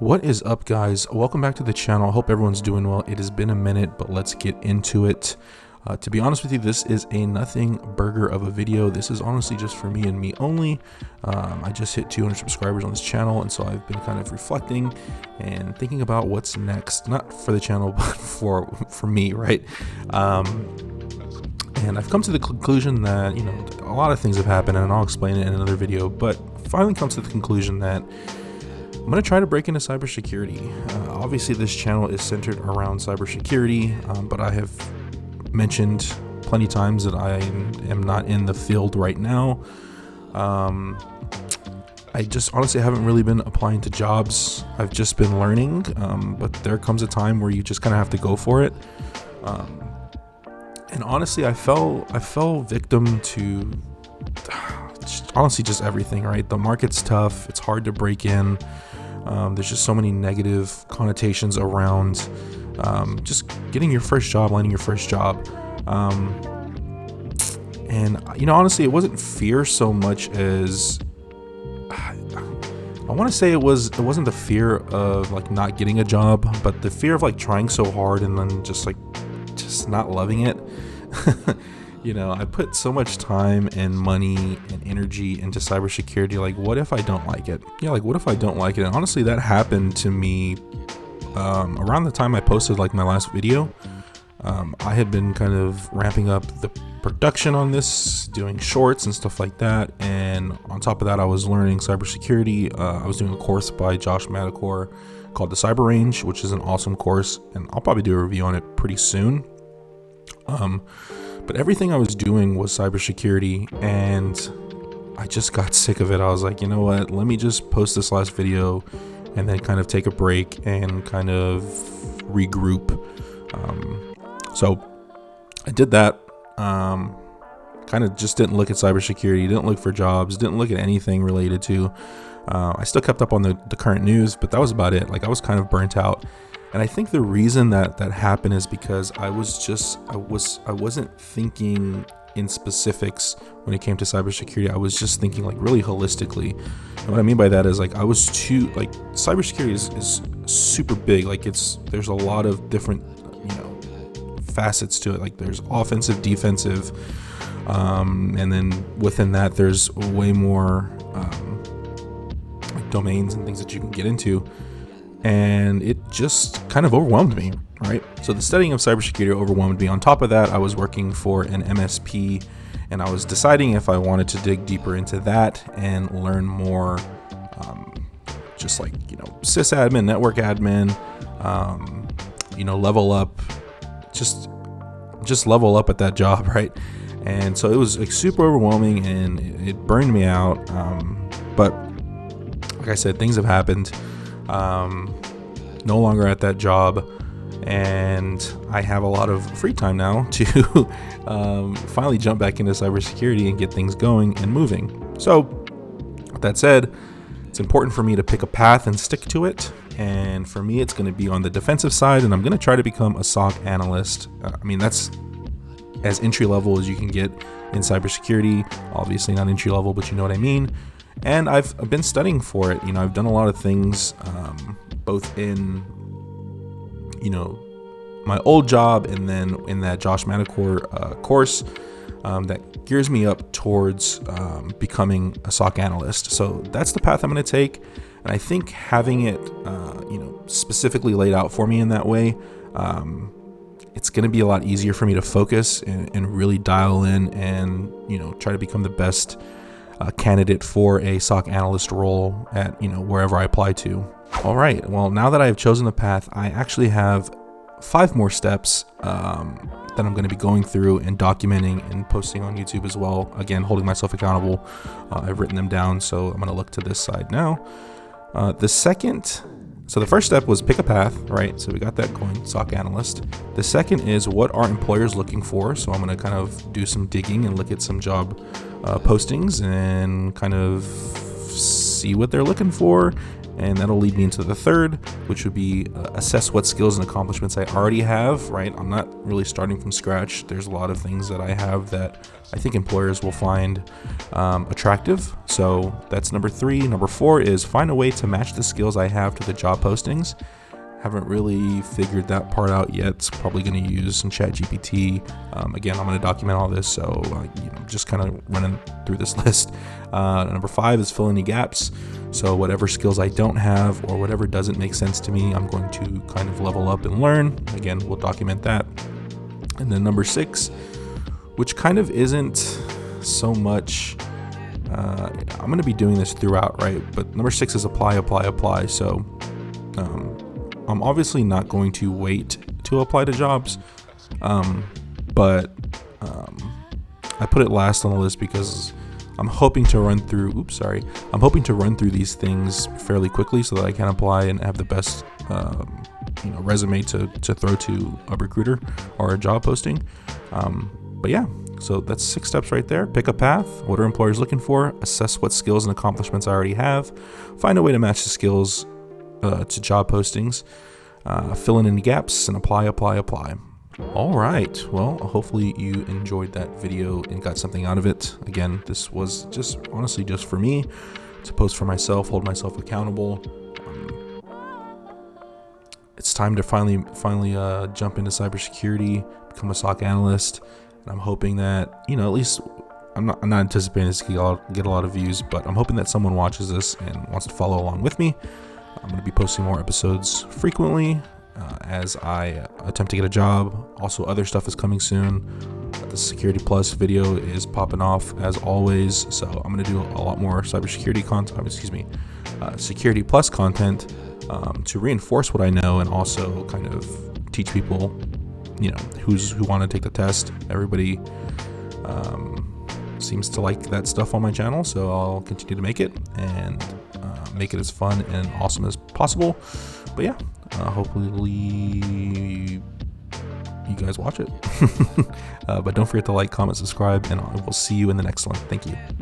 What is up, guys? Welcome back to the channel. I hope everyone's doing well. It has been a minute, but let's get into it. To be honest with you, this is a nothing burger of a video. This is honestly just for me and me only. I just hit 200 subscribers on this channel, and so I've been kind of reflecting and thinking about what's next, not for the channel, but for me, right? And I've come to the conclusion that, a lot of things have happened, and I'll explain it in another video, but finally come to the conclusion that I'm going to try to break into cybersecurity. Obviously, this channel is centered around cybersecurity, but I have mentioned plenty of times that I am not in the field right now. I just honestly haven't really been applying to jobs. I've just been learning, but there comes a time where you just kind of have to go for it. And honestly, I fell victim to just everything, right? The market's tough. It's hard to break in. There's just so many negative connotations around just getting your first job, landing your first job. And honestly, it wasn't fear so much as I want to say it wasn't the fear of like not getting a job, but the fear of like trying so hard and then just not loving it. I put so much time and money and energy into cybersecurity. Like, what if I don't like it? What if I don't like it? And honestly, that happened to me around the time I posted like my last video. I had been kind of ramping up the production on this, doing shorts and stuff like that. And on top of that, I was learning cybersecurity. I was doing a course by Josh Madakor called the Cyber Range, which is an awesome course. And I'll probably do a review on it pretty soon. But everything I was doing was cybersecurity, and I just got sick of it. I was like, you know what? Let me just post this last video and then kind of take a break and kind of regroup. So I did that. Kind of just didn't look at cybersecurity, didn't look for jobs, didn't look at anything related to. I still kept up on the current news, but that was about it. Like, I was kind of burnt out. And I think the reason that happened is because I wasn't thinking in specifics when it came to cybersecurity. I was just thinking like really holistically. And what I mean by that is like cybersecurity is super big. Like, there's a lot of different facets to it. Like, there's offensive, defensive, and then within that there's way more like domains and things that you can get into. And it just kind of overwhelmed me, right? So the studying of cybersecurity overwhelmed me. On top of that, I was working for an MSP, and I was deciding if I wanted to dig deeper into that and learn more, just like, sysadmin, network admin, level up, just level up at that job, right? And so it was like super overwhelming, and it burned me out. But like I said, things have happened. No longer at that job, and I have a lot of free time now to finally jump back into cybersecurity and get things going and moving. So with that said, it's important for me to pick a path and stick to it. And for me, it's going to be on the defensive side, and I'm going to try to become a SOC analyst. That's as entry level as you can get in cybersecurity. Obviously not entry level, but you know what I mean. And I've been studying for it. I've done a lot of things, both in, my old job and then in that Josh Madakor course that gears me up towards becoming a SOC analyst. So that's the path I'm going to take. And I think having it, specifically laid out for me in that way, it's going to be a lot easier for me to focus and really dial in and, try to become the best candidate for a SOC analyst role at wherever I apply to. All right, well, now that I have chosen the path, I actually have 5 more steps that I'm going to be going through and documenting and posting on YouTube as well. Again, holding myself accountable. I've written them down, so I'm going to look to this side now. So the first step was pick a path, right? So we got that going, SOC analyst. The second is, what are employers looking for? So I'm going to kind of do some digging and look at some job postings and kind of see see what they're looking for, and that'll lead me into the third, which would be assess what skills and accomplishments I already have, right? I'm not really starting from scratch. There's a lot of things that I have that I think employers will find attractive. So that's number 3. Number 4 is find a way to match the skills I have to the job postings. Haven't really figured that part out yet. Probably going to use some ChatGPT. Again, I'm going to document all this, so just kind of running through this list. Number 5 is fill any gaps. So whatever skills I don't have or whatever doesn't make sense to me, I'm going to kind of level up and learn. Again, we'll document that. And then number 6, which kind of isn't so much. I'm going to be doing this throughout, right? But number 6 is apply. So I'm obviously not going to wait to apply to jobs, but I put it last on the list because I'm hoping to run through. I'm hoping to run through these things fairly quickly so that I can apply and have the best, resume to throw to a recruiter or a job posting. But yeah, so that's 6 steps right there. Pick a path. What are employers looking for? Assess what skills and accomplishments I already have. Find a way to match the skills to job postings, fill in any gaps, and apply. All right. Well, hopefully you enjoyed that video and got something out of it. Again, this was honestly just for me to post for myself, hold myself accountable. It's time to finally jump into cybersecurity, become a SOC analyst, and I'm hoping that at least I'm not anticipating this to get a lot of views, but I'm hoping that someone watches this and wants to follow along with me. I'm going to be posting more episodes frequently as I attempt to get a job. Also, other stuff is coming soon. The Security Plus video is popping off as always, so I'm going to do a lot more cybersecurity content. Security Plus content to reinforce what I know and also kind of teach people, who want to take the test. Everybody seems to like that stuff on my channel, so I'll continue to make it and make it as fun and awesome as possible. But yeah, hopefully you guys watch it. But don't forget to like, comment, subscribe, and I will see you in the next one. Thank you.